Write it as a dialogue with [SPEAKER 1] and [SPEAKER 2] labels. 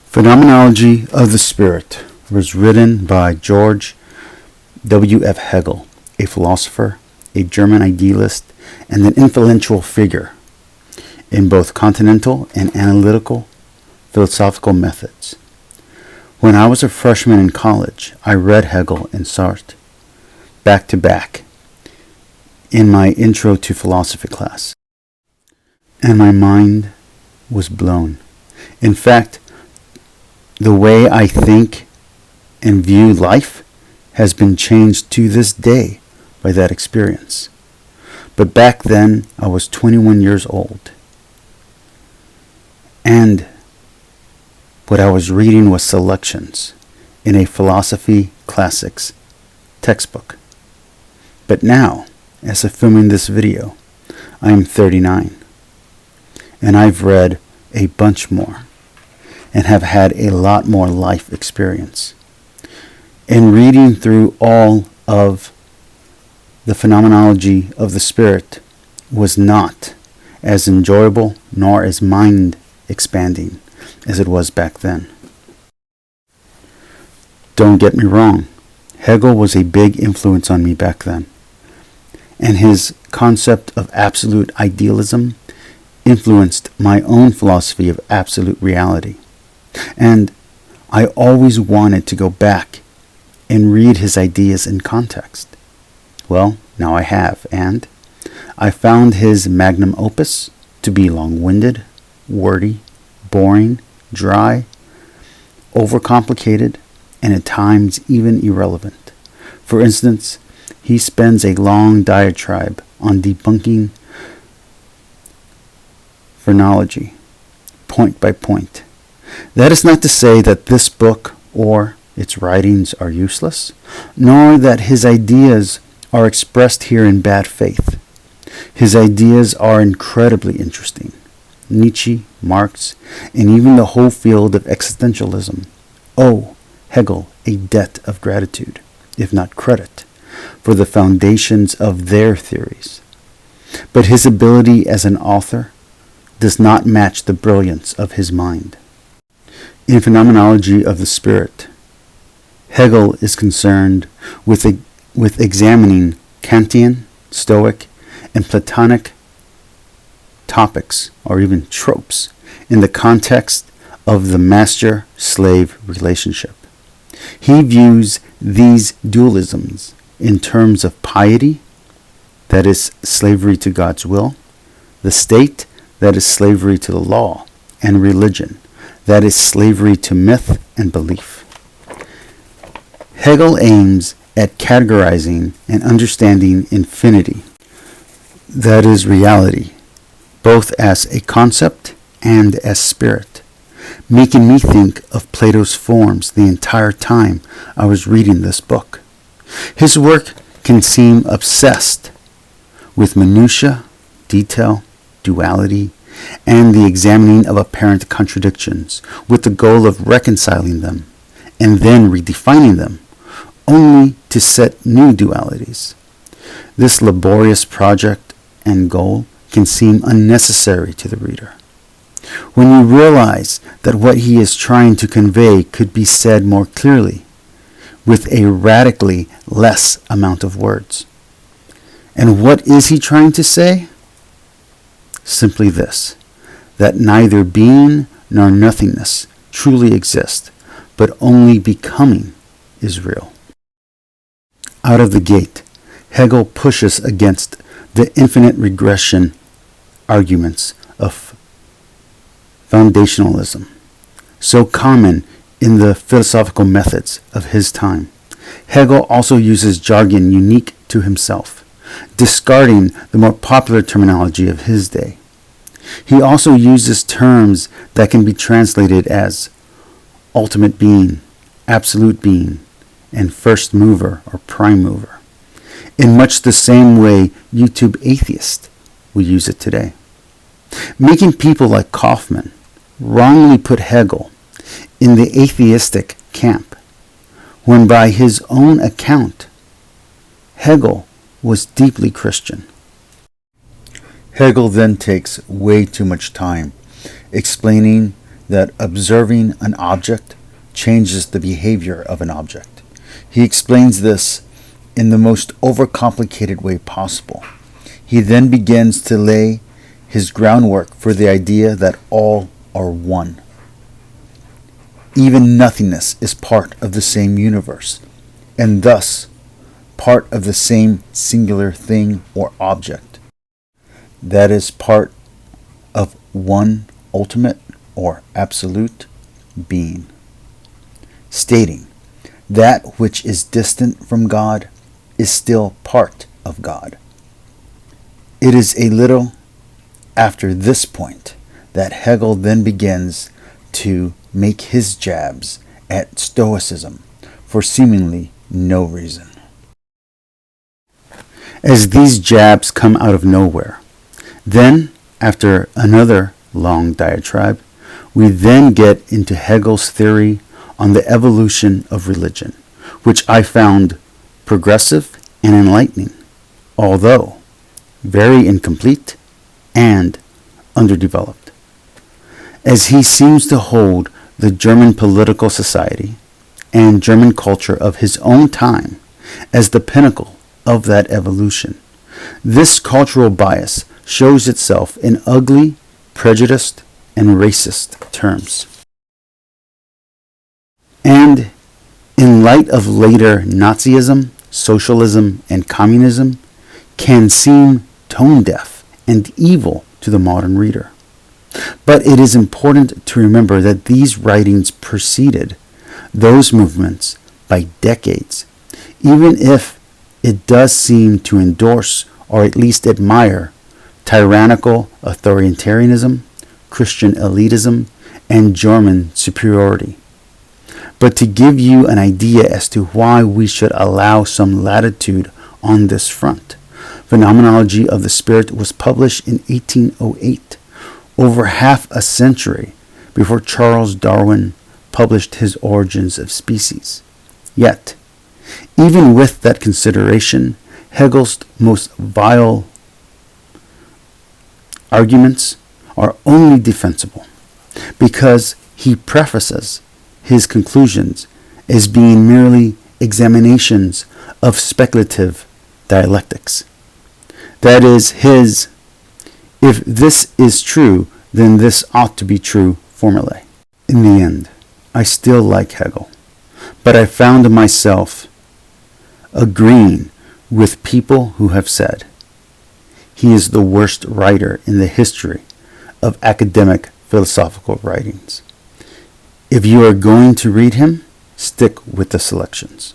[SPEAKER 1] Phenomenology of the Spirit was written by George W. F. Hegel, a philosopher, a German idealist, and an influential figure in both continental and analytical philosophical methods. When I was a freshman in college, I read Hegel and Sartre back to back in my Intro to Philosophy class, and my mind was blown. In fact, the way I think and view life has been changed to this day by that experience. But back then, I was 21 years old. And what I was reading was selections in a philosophy classics textbook. But now, as of filming this video, I am 39. And I've read a bunch more and have had a lot more life experience. In reading through all of the Phenomenology of the Spirit was not as enjoyable nor as mind expanding as it was back then. Don't get me wrong, Hegel was a big influence on me back then, and his concept of absolute idealism influenced my own philosophy of absolute reality. And I always wanted to go back and read his ideas in context. Well, now I have, and I found his magnum opus to be long-winded, wordy, boring, dry, overcomplicated, and at times even irrelevant. For instance, he spends a long diatribe on debunking phenomenology, point by point. That is not to say that this book or its writings are useless, nor that his ideas are expressed here in bad faith. His ideas are incredibly interesting. Nietzsche, Marx, and even the whole field of existentialism owe Hegel a debt of gratitude, if not credit, for the foundations of their theories. But his ability as an author does not match the brilliance of his mind. In Phenomenology of the Spirit, Hegel is concerned with examining Kantian, Stoic, and Platonic topics, or even tropes, in the context of the master-slave relationship. He views these dualisms in terms of piety, that is slavery to God's will, the state, that is slavery to the law, and religion, that is slavery to myth and belief. Hegel aims at categorizing and understanding infinity, that is reality, both as a concept and as spirit, making me think of Plato's forms the entire time I was reading this book. His work can seem obsessed with minutiae, detail, duality, and the examining of apparent contradictions with the goal of reconciling them and then redefining them, only to set new dualities. This laborious project and goal can seem unnecessary to the reader. When you realize that what he is trying to convey could be said more clearly, with a radically less amount of words. And what is he trying to say? Simply this, that neither being nor nothingness truly exist, but only becoming is real. Out of the gate, Hegel pushes against the infinite regression arguments of foundationalism, so common in the philosophical methods of his time. Hegel also uses jargon unique to himself, discarding the more popular terminology of his day. He also uses terms that can be translated as ultimate being, absolute being, and first mover or prime mover, in much the same way YouTube atheists would use it today, making people like Kaufman wrongly put Hegel in the atheistic camp, when by his own account, Hegel was deeply Christian. Hegel then takes way too much time explaining that observing an object changes the behavior of an object. He explains this in the most overcomplicated way possible. He then begins to lay his groundwork for the idea that all are one. Even nothingness is part of the same universe, and thus part of the same singular thing or object. That is part of one ultimate or absolute being. Stating that which is distant from God is still part of God. It is a little after this point that Hegel then begins to make his jabs at Stoicism for seemingly no reason. As these jabs come out of nowhere, then, after another long diatribe, we then get into Hegel's theory on the evolution of religion, which I found progressive and enlightening, although very incomplete and underdeveloped, as he seems to hold the German political society and German culture of his own time as the pinnacle of that evolution. This cultural bias shows itself in ugly, prejudiced, and racist terms. And in light of later Nazism, socialism, and communism, can seem tone-deaf and evil to the modern reader. But it is important to remember that these writings preceded those movements by decades, even if it does seem to endorse or at least admire tyrannical authoritarianism, Christian elitism, and German superiority. But to give you an idea as to why we should allow some latitude on this front, Phenomenology of the Spirit was published in 1808, over half a century before Charles Darwin published his Origins of Species. Yet, even with that consideration, Hegel's most vile arguments are only defensible because he prefaces his conclusions as being merely examinations of speculative dialectics. That is his, if this is true, then this ought to be true formulae. In the end, I still like Hegel, but I found myself agreeing with people who have said he is the worst writer in the history of academic philosophical writings. If you are going to read him, stick with the selections.